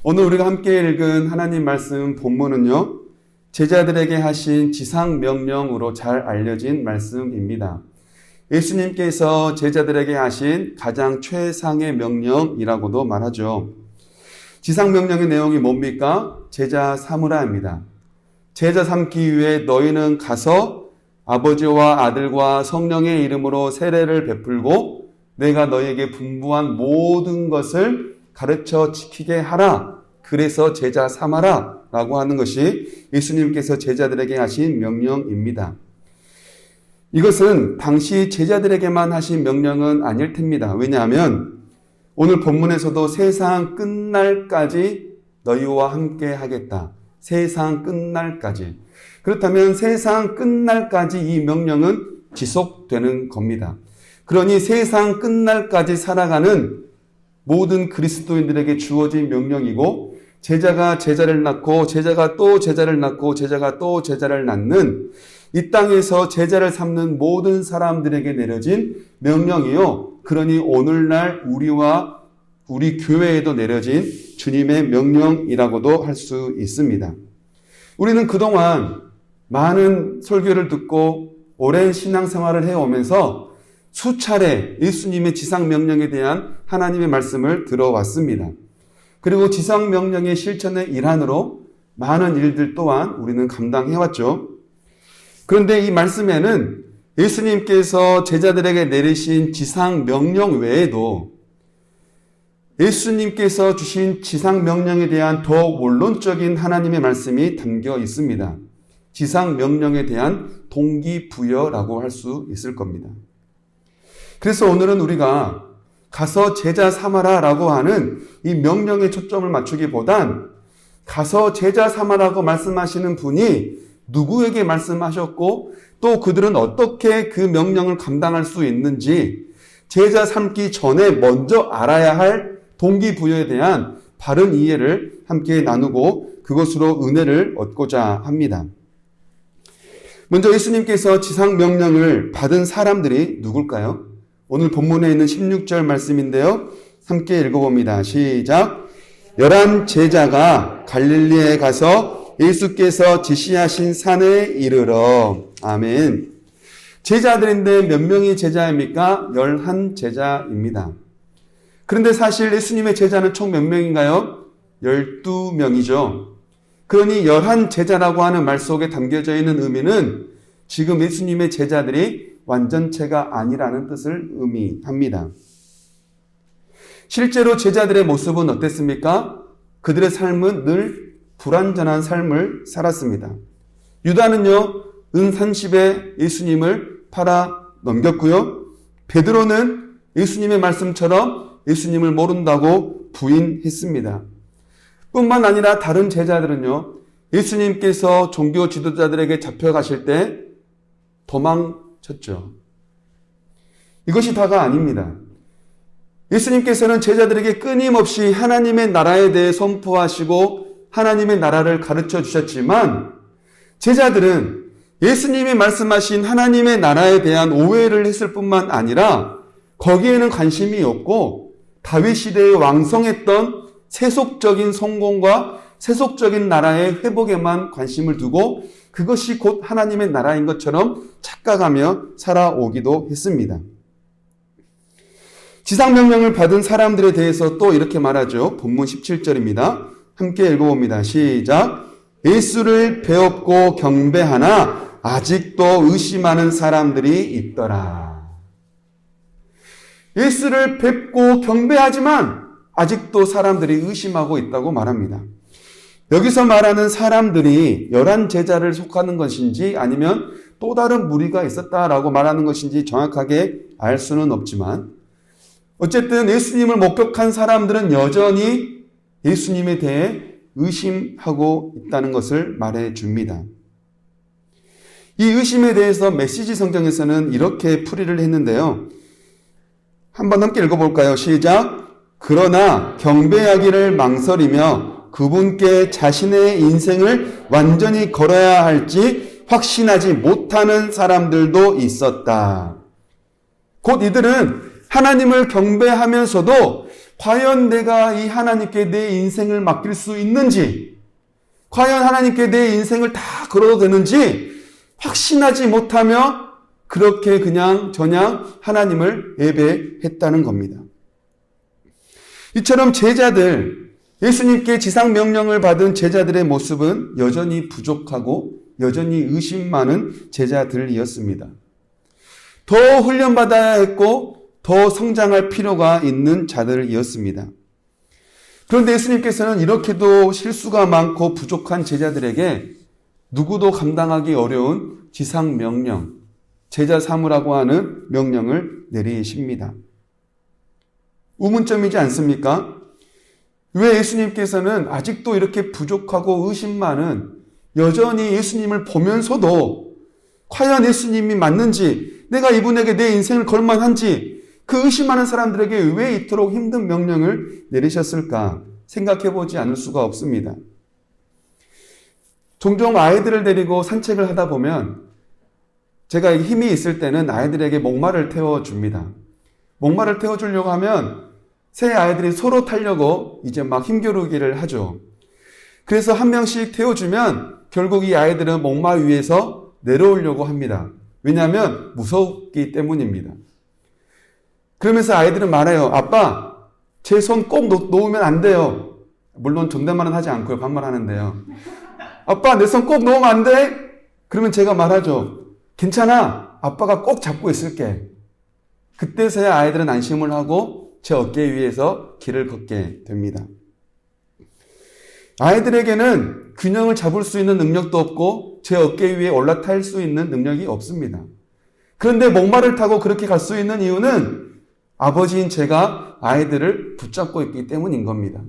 오늘 우리가 함께 읽은 하나님 말씀 본문은요, 제자들에게 하신 지상 명령으로 잘 알려진 말씀입니다. 예수님께서 제자들에게 하신 가장 최상의 명령이라고도 말하죠. 지상 명령의 내용이 뭡니까? 제자 삼으라 합니다. 제자 삼기 위해 너희는 가서 아버지와 아들과 성령의 이름으로 세례를 베풀고 내가 너희에게 분부한 모든 것을 가르쳐 지키게 하라. 그래서 제자 삼아라 라고 하는 것이 예수님께서 제자들에게 하신 명령입니다. 이것은 당시 제자들에게만 하신 명령은 아닐 텐니다. 왜냐하면 오늘 본문에서도 세상 끝날까지 너희와 함께 하겠다. 세상 끝날까지. 그렇다면 세상 끝날까지 이 명령은 지속되는 겁니다. 그러니 세상 끝날까지 살아가는 모든 그리스도인들에게 주어진 명령이고, 제자가 제자를 낳고 제자가 또 제자를 낳고 제자가 또 제자를 낳는 이 땅에서 제자를 삼는 모든 사람들에게 내려진 명령이요. 그러니 오늘날 우리와 우리 교회에도 내려진 주님의 명령이라고도 할 수 있습니다. 우리는 그동안 많은 설교를 듣고 오랜 신앙생활을 해오면서 수차례 예수님의 지상명령에 대한 하나님의 말씀을 들어왔습니다. 그리고 지상명령의 실천의 일환으로 많은 일들 또한 우리는 감당해왔죠. 그런데 이 말씀에는 예수님께서 제자들에게 내리신 지상명령 외에도 예수님께서 주신 지상명령에 대한 더욱 원론적인 하나님의 말씀이 담겨 있습니다. 지상명령에 대한 동기부여라고 할 수 있을 겁니다. 그래서 오늘은 우리가 가서 제자 삼아라 라고 하는 이 명령에 초점을 맞추기보단 가서 제자 삼아라고 말씀하시는 분이 누구에게 말씀하셨고 또 그들은 어떻게 그 명령을 감당할 수 있는지 제자 삼기 전에 먼저 알아야 할 동기부여에 대한 바른 이해를 함께 나누고 그것으로 은혜를 얻고자 합니다. 먼저 예수님께서 지상명령을 받은 사람들이 누굴까요? 오늘 본문에 있는 16절 말씀인데요. 함께 읽어봅니다. 시작. 11 제자가 갈릴리에 가서 예수께서 지시하신 산에 이르러. 아멘. 제자들인데 몇 명이 제자입니까? 11 제자입니다. 그런데 사실 예수님의 제자는 총 몇 명인가요? 12명이죠. 그러니 11 제자라고 하는 말 속에 담겨져 있는 의미는 지금 예수님의 제자들이 완전체가 아니라는 뜻을 의미합니다. 실제로 제자들의 모습은 어땠습니까? 그들의 삶은 늘 불완전한 삶을 살았습니다. 유다는요, 은 30에 예수님을 팔아 넘겼고요. 베드로는 예수님의 말씀처럼 예수님을 모른다고 부인했습니다. 뿐만 아니라 다른 제자들은요, 예수님께서 종교 지도자들에게 잡혀가실 때 도망쳤죠. 이것이 다가 아닙니다. 예수님께서는 제자들에게 끊임없이 하나님의 나라에 대해 선포하시고 하나님의 나라를 가르쳐 주셨지만 제자들은 예수님이 말씀하신 하나님의 나라에 대한 오해를 했을 뿐만 아니라 거기에는 관심이 없고 다윗 시대에 왕성했던 세속적인 성공과 세속적인 나라의 회복에만 관심을 두고 그것이 곧 하나님의 나라인 것처럼 착각하며 살아오기도 했습니다. 지상명령을 받은 사람들에 대해서 또 이렇게 말하죠. 본문 17절입니다. 함께 읽어봅니다. 시작. 예수를 배웠고 경배하나 아직도 의심하는 사람들이 있더라. 예수를 뵙고 경배하지만 아직도 사람들이 의심하고 있다고 말합니다. 여기서 말하는 사람들이 11 제자를 속하는 것인지 아니면 또 다른 무리가 있었다라고 말하는 것인지 정확하게 알 수는 없지만 어쨌든 예수님을 목격한 사람들은 여전히 예수님에 대해 의심하고 있다는 것을 말해줍니다. 이 의심에 대해서 메시지 성경에서는 이렇게 풀이를 했는데요. 한번 함께 읽어볼까요? 시작. 그러나 경배하기를 망설이며 그분께 자신의 인생을 완전히 걸어야 할지 확신하지 못하는 사람들도 있었다. 곧 이들은 하나님을 경배하면서도 과연 내가 이 하나님께 내 인생을 맡길 수 있는지, 과연 하나님께 내 인생을 다 걸어도 되는지 확신하지 못하며 그렇게 그냥 저냥 하나님을 예배했다는 겁니다. 이처럼 제자들, 예수님께 지상 명령을 받은 제자들의 모습은 여전히 부족하고 여전히 의심 많은 제자들이었습니다. 더 훈련받아야 했고 더 성장할 필요가 있는 자들이었습니다. 그런데 예수님께서는 이렇게도 실수가 많고 부족한 제자들에게 누구도 감당하기 어려운 지상 명령, 제자 삼으라고 하는 명령을 내리십니다. 의문점이지 않습니까? 왜 예수님께서는 아직도 이렇게 부족하고 의심 많은 여전히 예수님을 보면서도 과연 예수님이 맞는지, 내가 이분에게 내 인생을 걸만한지 그 의심하는 사람들에게 왜 이토록 힘든 명령을 내리셨을까 생각해 보지 않을 수가 없습니다. 종종 아이들을 데리고 산책을 하다 보면 제가 힘이 있을 때는 아이들에게 목마를 태워줍니다. 목마를 태워주려고 하면 새 아이들이 서로 타려고 이제 막 힘겨루기를 하죠. 그래서 한 명씩 태워주면 결국 이 아이들은 목마 위에서 내려오려고 합니다. 왜냐하면 무섭기 때문입니다. 그러면서 아이들은 말해요. 아빠, 제 손 꼭 놓으면 안 돼요. 물론 존댓말은 하지 않고요. 반말하는데요. 아빠, 내 손 꼭 놓으면 안 돼? 그러면 제가 말하죠. 괜찮아. 아빠가 꼭 잡고 있을게. 그때서야 아이들은 안심을 하고 제 어깨 위에서 길을 걷게 됩니다. 아이들에게는 균형을 잡을 수 있는 능력도 없고 제 어깨 위에 올라탈 수 있는 능력이 없습니다. 그런데 목마를 타고 그렇게 갈 수 있는 이유는 아버지인 제가 아이들을 붙잡고 있기 때문인 겁니다.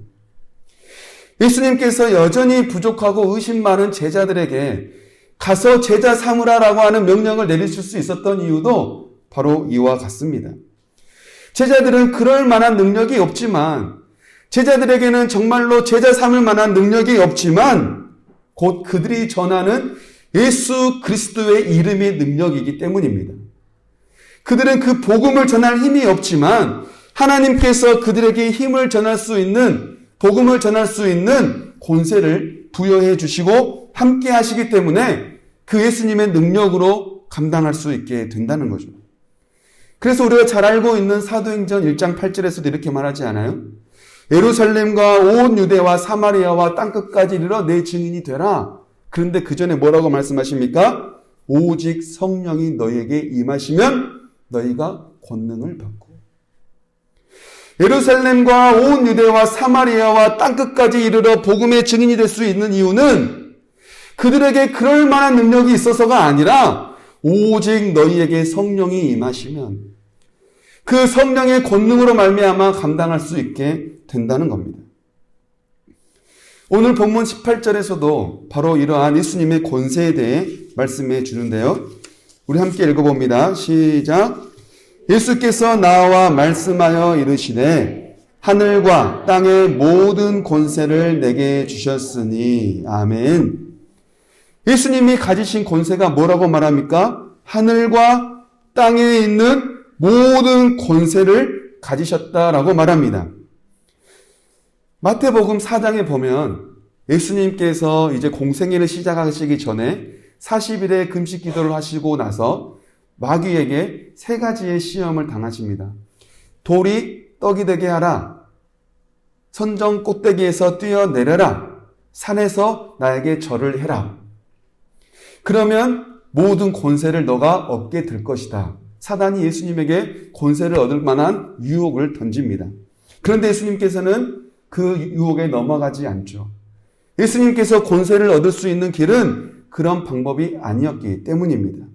예수님께서 여전히 부족하고 의심 많은 제자들에게 가서 제자 삼으라라고 하는 명령을 내리실 수 있었던 이유도 바로 이와 같습니다. 제자들은 그럴 만한 능력이 없지만, 제자들에게는 정말로 제자 삼을 만한 능력이 없지만 곧 그들이 전하는 예수 그리스도의 이름의 능력이기 때문입니다. 그들은 그 복음을 전할 힘이 없지만 하나님께서 그들에게 힘을 전할 수 있는, 복음을 전할 수 있는 권세를 부여해 주시고 함께 하시기 때문에 그 예수님의 능력으로 감당할 수 있게 된다는 거죠. 그래서 우리가 잘 알고 있는 사도행전 1장 8절에서도 이렇게 말하지 않아요? 예루살렘과 온 유대와 사마리아와 땅끝까지 이르러 내 증인이 되라. 그런데 그 전에 뭐라고 말씀하십니까? 오직 성령이 너희에게 임하시면 너희가 권능을 받고. 예루살렘과 온 유대와 사마리아와 땅끝까지 이르러 복음의 증인이 될 수 있는 이유는 그들에게 그럴 만한 능력이 있어서가 아니라 오직 너희에게 성령이 임하시면 그 성령의 권능으로 말미암아 감당할 수 있게 된다는 겁니다. 오늘 본문 18절에서도 바로 이러한 예수님의 권세에 대해 말씀해 주는데요. 우리 함께 읽어봅니다. 시작. 예수께서 나와 말씀하여 이르시되 하늘과 땅의 모든 권세를 내게 주셨으니. 아멘. 예수님이 가지신 권세가 뭐라고 말합니까? 하늘과 땅에 있는 모든 권세를 가지셨다라고 말합니다. 마태복음 4장에 보면 예수님께서 이제 공생애를 시작하시기 전에 40일의 금식 기도를 하시고 나서 마귀에게 3가지의 시험을 당하십니다. 돌이 떡이 되게 하라. 선정 꼭대기에서 뛰어내려라. 산에서 나에게 절을 해라. 그러면 모든 권세를 너가 얻게 될 것이다. 사단이 예수님에게 권세를 얻을 만한 유혹을 던집니다. 그런데 예수님께서는 그 유혹에 넘어가지 않죠. 예수님께서 권세를 얻을 수 있는 길은 그런 방법이 아니었기 때문입니다.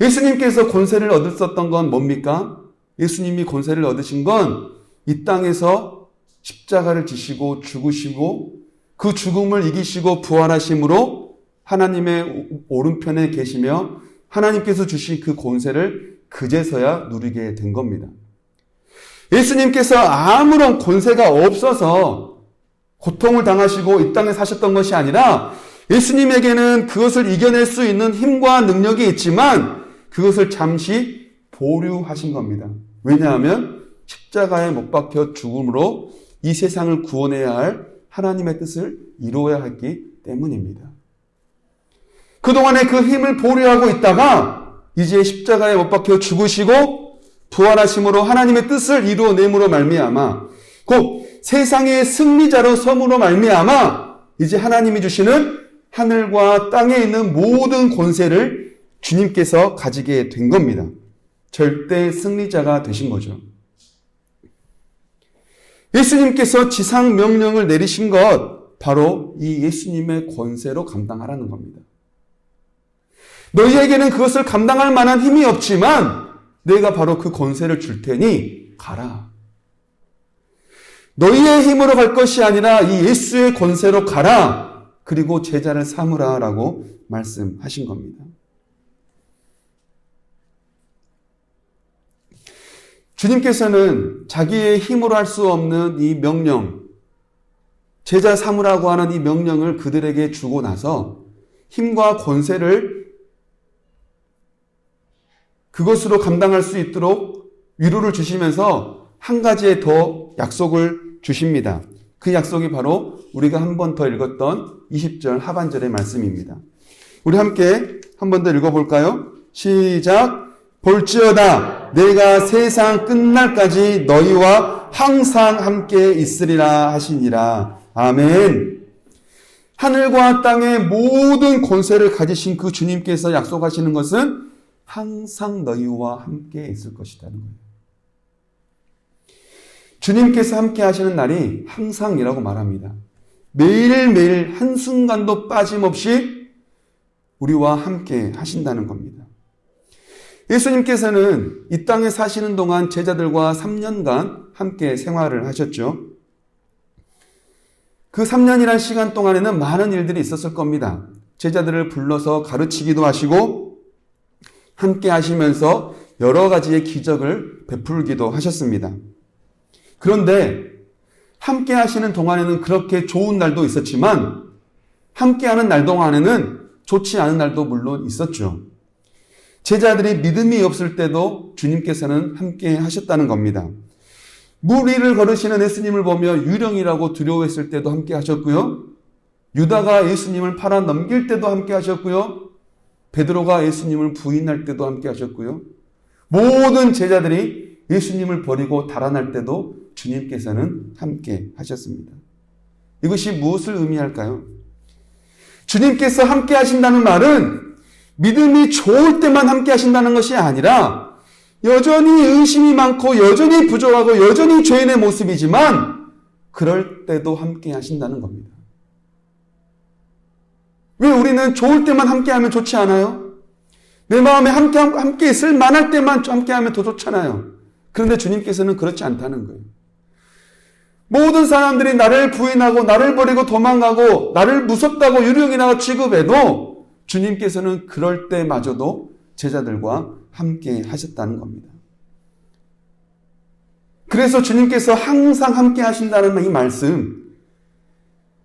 예수님께서 권세를 얻으셨던 건 뭡니까? 예수님이 권세를 얻으신 건 이 땅에서 십자가를 지시고 죽으시고 그 죽음을 이기시고 부활하심으로 하나님의 오른편에 계시며 하나님께서 주신 그 권세를 그제서야 누리게 된 겁니다. 예수님께서 아무런 권세가 없어서 고통을 당하시고 이 땅에 사셨던 것이 아니라 예수님에게는 그것을 이겨낼 수 있는 힘과 능력이 있지만 그것을 잠시 보류하신 겁니다. 왜냐하면 십자가에 못 박혀 죽음으로 이 세상을 구원해야 할 하나님의 뜻을 이루어야 했기 때문입니다. 그동안에 그 힘을 보류하고 있다가 이제 십자가에 못 박혀 죽으시고 부활하심으로 하나님의 뜻을 이루어냄으로 말미암아 곧 세상의 승리자로 섬으로 말미암아 이제 하나님이 주시는 하늘과 땅에 있는 모든 권세를 주님께서 가지게 된 겁니다. 절대 승리자가 되신 거죠. 예수님께서 지상 명령을 내리신 것 바로 이 예수님의 권세로 감당하라는 겁니다. 너희에게는 그것을 감당할 만한 힘이 없지만 내가 바로 그 권세를 줄 테니 가라. 너희의 힘으로 갈 것이 아니라 이 예수의 권세로 가라. 그리고 제자를 삼으라 라고 말씀하신 겁니다. 주님께서는 자기의 힘으로 할 수 없는 이 명령, 제자 삼으라고 하는 이 명령을 그들에게 주고 나서 힘과 권세를 그것으로 감당할 수 있도록 위로를 주시면서 한 가지의 더 약속을 주십니다. 그 약속이 바로 우리가 한 번 더 읽었던 20절 하반절의 말씀입니다. 우리 함께 한 번 더 읽어볼까요? 시작! 볼지어다 내가 세상 끝날까지 너희와 항상 함께 있으리라 하시니라. 아멘. 하늘과 땅의 모든 권세를 가지신 그 주님께서 약속하시는 것은 항상 너희와 함께 있을 것이라는 거예요. 주님께서 함께 하시는 날이 항상이라고 말합니다. 매일매일 한순간도 빠짐없이 우리와 함께 하신다는 겁니다. 예수님께서는 이 땅에 사시는 동안 제자들과 3년간 함께 생활을 하셨죠. 그 3년이란 시간 동안에는 많은 일들이 있었을 겁니다. 제자들을 불러서 가르치기도 하시고 함께 하시면서 여러 가지의 기적을 베풀기도 하셨습니다. 그런데 함께 하시는 동안에는 그렇게 좋은 날도 있었지만 함께하는 날 동안에는 좋지 않은 날도 물론 있었죠. 제자들이 믿음이 없을 때도 주님께서는 함께 하셨다는 겁니다. 물 위를 걸으시는 예수님을 보며 유령이라고 두려워했을 때도 함께 하셨고요. 유다가 예수님을 팔아 넘길 때도 함께 하셨고요. 베드로가 예수님을 부인할 때도 함께 하셨고요. 모든 제자들이 예수님을 버리고 달아날 때도 주님께서는 함께 하셨습니다. 이것이 무엇을 의미할까요? 주님께서 함께 하신다는 말은 믿음이 좋을 때만 함께 하신다는 것이 아니라 여전히 의심이 많고 여전히 부족하고 여전히 죄인의 모습이지만 그럴 때도 함께 하신다는 겁니다. 왜 우리는 좋을 때만 함께하면 좋지 않아요? 내 마음에 함께 있을 만할 때만 함께하면 더 좋잖아요. 그런데 주님께서는 그렇지 않다는 거예요. 모든 사람들이 나를 부인하고 나를 버리고 도망가고 나를 무섭다고 유령이나 취급해도 주님께서는 그럴 때마저도 제자들과 함께 하셨다는 겁니다. 그래서 주님께서 항상 함께 하신다는 이 말씀,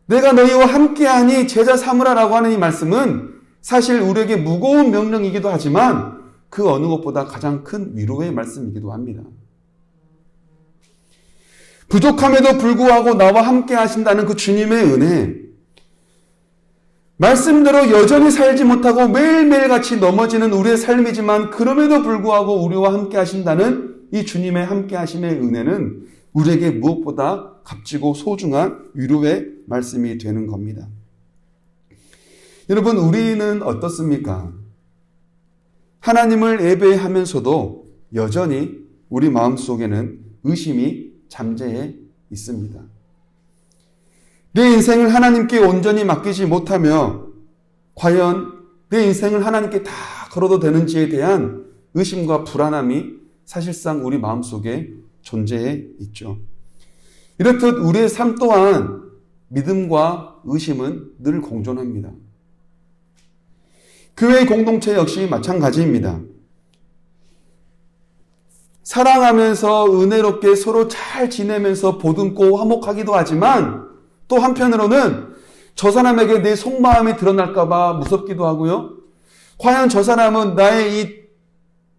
내가 너희와 함께하니 제자 삼으라라고 하는 이 말씀은 사실 우리에게 무거운 명령이기도 하지만 그 어느 것보다 가장 큰 위로의 말씀이기도 합니다. 부족함에도 불구하고 나와 함께 하신다는 그 주님의 은혜, 말씀대로 여전히 살지 못하고 매일매일 같이 넘어지는 우리의 삶이지만 그럼에도 불구하고 우리와 함께 하신다는 이 주님의 함께 하심의 은혜는 우리에게 무엇보다 값지고 소중한 위로의 말씀이 되는 겁니다. 여러분, 우리는 어떻습니까? 하나님을 예배하면서도 여전히 우리 마음속에는 의심이 잠재해 있습니다. 내 인생을 하나님께 온전히 맡기지 못하며 과연 내 인생을 하나님께 다 걸어도 되는지에 대한 의심과 불안함이 사실상 우리 마음속에 존재해 있죠. 이렇듯 우리의 삶 또한 믿음과 의심은 늘 공존합니다. 교회 공동체 역시 마찬가지입니다. 사랑하면서 은혜롭게 서로 잘 지내면서 보듬고 화목하기도 하지만 또 한편으로는 저 사람에게 내 속마음이 드러날까봐 무섭기도 하고요. 과연 저 사람은 나의 이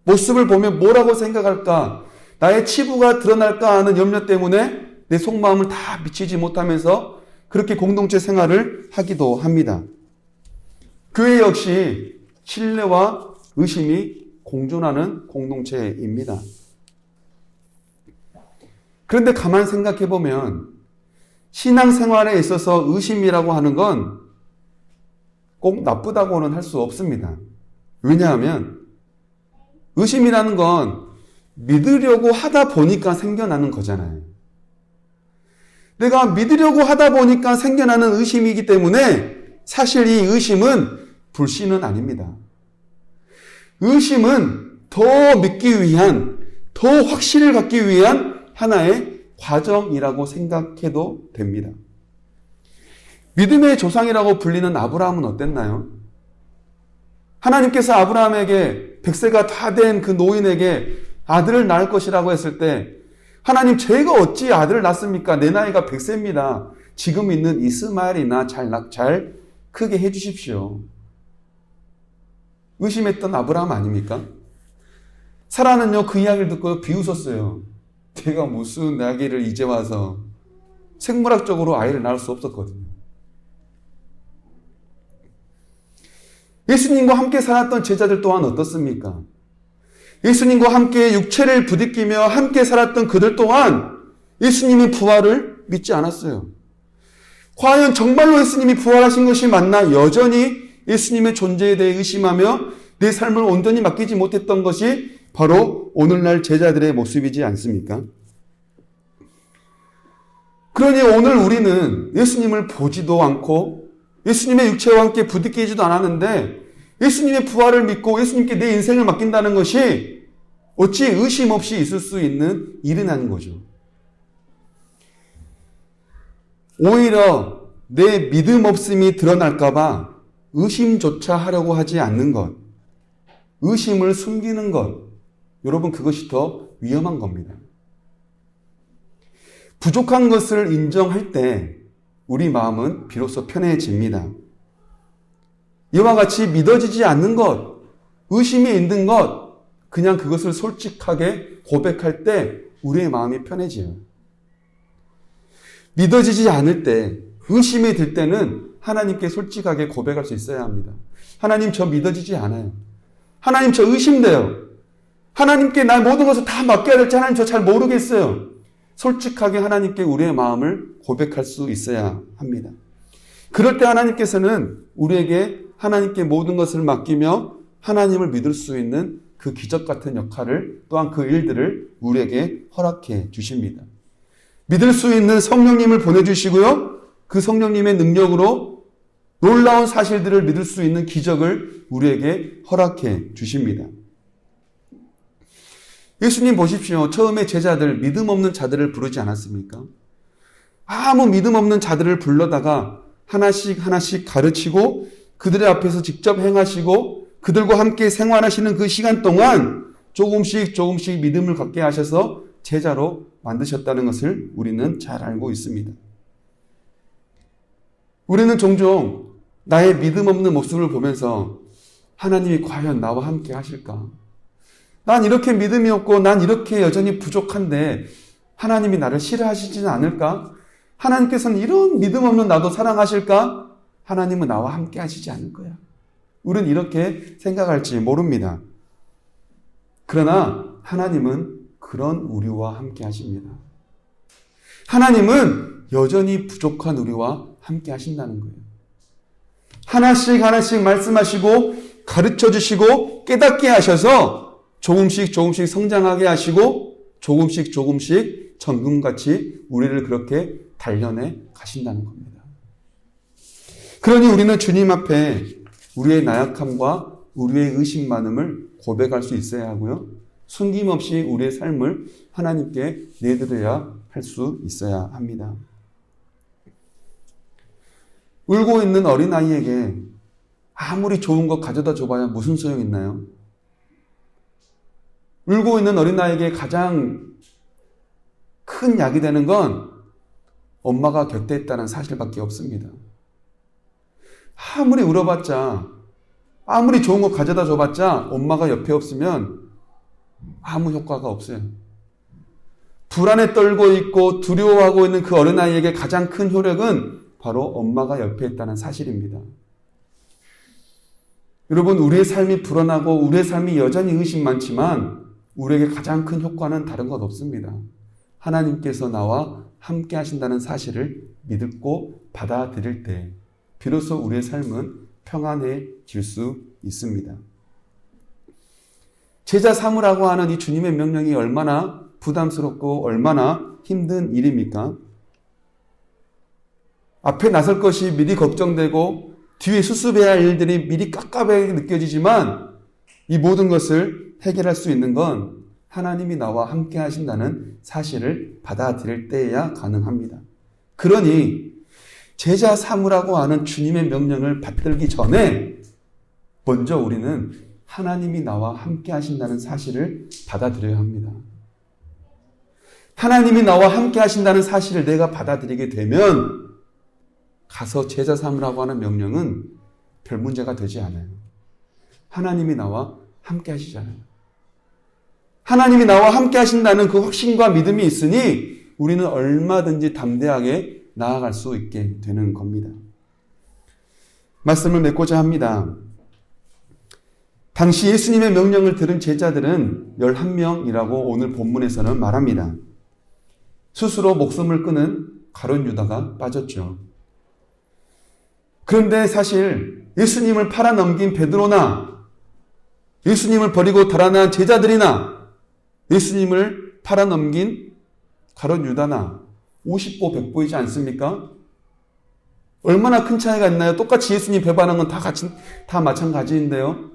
모습을 보면 뭐라고 생각할까? 나의 치부가 드러날까 하는 염려 때문에 내 속마음을 다 비치지 못하면서 그렇게 공동체 생활을 하기도 합니다. 교회 역시 신뢰와 의심이 공존하는 공동체입니다. 그런데 가만 생각해 보면 신앙생활에 있어서 의심이라고 하는 건 꼭 나쁘다고는 할 수 없습니다. 왜냐하면 의심이라는 건 믿으려고 하다 보니까 생겨나는 거잖아요. 내가 믿으려고 하다 보니까 생겨나는 의심이기 때문에 사실 이 의심은 불신은 아닙니다. 의심은 더 믿기 위한, 더 확신을 갖기 위한 하나의 과정이라고 생각해도 됩니다. 믿음의 조상이라고 불리는 아브라함은 어땠나요? 하나님께서 아브라함에게 100세가 다 된 그 노인에게 아들을 낳을 것이라고 했을 때 하나님, 제가 어찌 아들을 낳습니까? 내 나이가 100세입니다. 지금 있는 이스마엘이나 잘 크게 해주십시오. 의심했던 아브라함 아닙니까? 사라는요, 그 이야기를 듣고 비웃었어요. 내가 무슨 아기를 이제 와서 생물학적으로 아이를 낳을 수 없었거든요. 예수님과 함께 살았던 제자들 또한 어떻습니까? 예수님과 함께 육체를 부딪히며 함께 살았던 그들 또한 예수님의 부활을 믿지 않았어요. 과연 정말로 예수님이 부활하신 것이 맞나? 여전히 예수님의 존재에 대해 의심하며 내 삶을 온전히 맡기지 못했던 것이 바로 오늘날 제자들의 모습이지 않습니까? 그러니 오늘 우리는 예수님을 보지도 않고 예수님의 육체와 함께 부딪히지도 않았는데 예수님의 부활을 믿고 예수님께 내 인생을 맡긴다는 것이 어찌 의심 없이 있을 수 있는 일은 아닌 거죠. 오히려 내 믿음 없음이 드러날까 봐 의심조차 하려고 하지 않는 것, 의심을 숨기는 것, 여러분 그것이 더 위험한 겁니다. 부족한 것을 인정할 때 우리 마음은 비로소 편해집니다. 이와 같이 믿어지지 않는 것, 의심이 있는 것, 그냥 그것을 솔직하게 고백할 때 우리의 마음이 편해져요. 믿어지지 않을 때, 의심이 들 때는 하나님께 솔직하게 고백할 수 있어야 합니다. 하나님, 저 믿어지지 않아요. 하나님, 저 의심돼요. 하나님께 나 모든 것을 다 맡겨야 될지 하나님 저 잘 모르겠어요. 솔직하게 하나님께 우리의 마음을 고백할 수 있어야 합니다. 그럴 때 하나님께서는 우리에게 하나님께 모든 것을 맡기며 하나님을 믿을 수 있는 그 기적 같은 역할을 또한 그 일들을 우리에게 허락해 주십니다. 믿을 수 있는 성령님을 보내주시고요. 그 성령님의 능력으로 놀라운 사실들을 믿을 수 있는 기적을 우리에게 허락해 주십니다. 예수님 보십시오. 처음에 제자들, 믿음 없는 자들을 부르지 않았습니까? 아무 믿음 없는 자들을 불러다가 하나씩 가르치고 그들의 앞에서 직접 행하시고 그들과 함께 생활하시는 그 시간 동안 조금씩 믿음을 갖게 하셔서 제자로 만드셨다는 것을 우리는 잘 알고 있습니다. 우리는 종종 나의 믿음 없는 모습을 보면서 하나님이 과연 나와 함께 하실까? 난 이렇게 믿음이 없고 난 이렇게 여전히 부족한데 하나님이 나를 싫어하시지는 않을까? 하나님께서는 이런 믿음 없는 나도 사랑하실까? 하나님은 나와 함께 하시지 않을 거야. 우리는 이렇게 생각할지 모릅니다. 그러나 하나님은 그런 우리와 함께 하십니다. 하나님은 여전히 부족한 우리와 함께 하신다는 거예요. 하나씩 말씀하시고 가르쳐 주시고 깨닫게 하셔서 조금씩 성장하게 하시고 조금씩 정금같이 우리를 그렇게 단련해 가신다는 겁니다. 그러니 우리는 주님 앞에 우리의 나약함과 우리의 의심 많음을 고백할 수 있어야 하고요. 숨김없이 우리의 삶을 하나님께 내드려야 할 수 있어야 합니다. 울고 있는 어린아이에게 아무리 좋은 거 가져다 줘봐야 무슨 소용 있나요? 울고 있는 어린아이에게 가장 큰 약이 되는 건 엄마가 곁에 있다는 사실밖에 없습니다. 아무리 울어봤자, 아무리 좋은 거 가져다 줘봤자 엄마가 옆에 없으면 아무 효과가 없어요. 불안에 떨고 있고 두려워하고 있는 그 어린아이에게 가장 큰 효력은 바로 엄마가 옆에 있다는 사실입니다. 여러분, 우리의 삶이 불안하고 우리의 삶이 여전히 의심 많지만 우리에게 가장 큰 효과는 다른 것 없습니다. 하나님께서 나와 함께 하신다는 사실을 믿고 받아들일 때 비로소 우리의 삶은 평안해질 수 있습니다. 제자 삼으라고 하는 이 주님의 명령이 얼마나 부담스럽고 얼마나 힘든 일입니까? 앞에 나설 것이 미리 걱정되고 뒤에 수습해야 할 일들이 미리 깝깝하게 느껴지지만 이 모든 것을 해결할 수 있는 건 하나님이 나와 함께 하신다는 사실을 받아들일 때에야 가능합니다. 그러니 제자 삼으라고 하는 주님의 명령을 받들기 전에 먼저 우리는 하나님이 나와 함께 하신다는 사실을 받아들여야 합니다. 하나님이 나와 함께 하신다는 사실을 내가 받아들이게 되면 가서 제자 삼으라고 하는 명령은 별 문제가 되지 않아요. 하나님이 나와 함께 하시잖아요. 하나님이 나와 함께 하신다는 그 확신과 믿음이 있으니 우리는 얼마든지 담대하게 나아갈 수 있게 되는 겁니다. 말씀을 맺고자 합니다. 당시 예수님의 명령을 들은 제자들은 11명이라고 오늘 본문에서는 말합니다. 스스로 목숨을 끊은 가룟 유다가 빠졌죠. 그런데 사실 예수님을 팔아넘긴 베드로나 예수님을 버리고 달아난 제자들이나 예수님을 팔아넘긴 가룟 유다나 50보 100보이지 않습니까? 얼마나 큰 차이가 있나요? 똑같이 예수님 배반한 건 다 마찬가지인데요.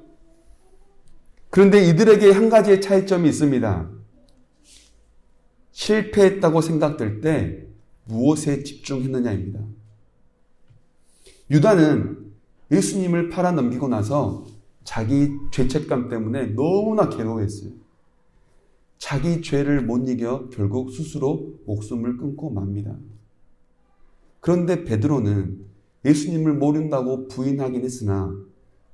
그런데 이들에게 한 가지의 차이점이 있습니다. 실패했다고 생각될 때 무엇에 집중했느냐입니다. 유다는 예수님을 팔아넘기고 나서 자기 죄책감 때문에 너무나 괴로워했어요. 자기 죄를 못 이겨 결국 스스로 목숨을 끊고 맙니다. 그런데 베드로는 예수님을 모른다고 부인하긴 했으나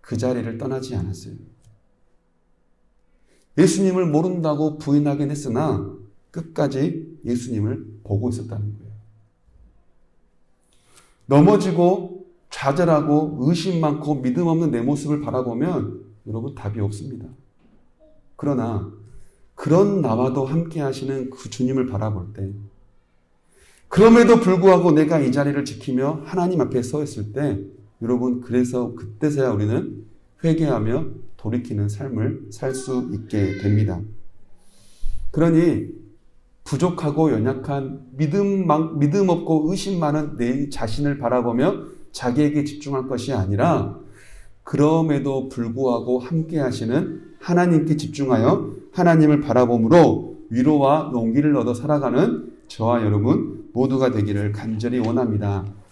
그 자리를 떠나지 않았어요. 예수님을 모른다고 부인하긴 했으나 끝까지 예수님을 보고 있었다는 거예요. 넘어지고 좌절하고 의심 많고 믿음 없는 내 모습을 바라보면 여러분 답이 없습니다. 그러나 그런 나와도 함께 하시는 그 주님을 바라볼 때 그럼에도 불구하고 내가 이 자리를 지키며 하나님 앞에 서 있을 때 여러분 그래서 그때서야 우리는 회개하며 돌이키는 삶을 살 수 있게 됩니다. 그러니 부족하고 연약한 믿음 없고 의심 많은 내 자신을 바라보며 자기에게 집중할 것이 아니라 그럼에도 불구하고 함께 하시는 하나님께 집중하여 하나님을 바라봄으로 위로와 용기를 얻어 살아가는 저와 여러분 모두가 되기를 간절히 원합니다.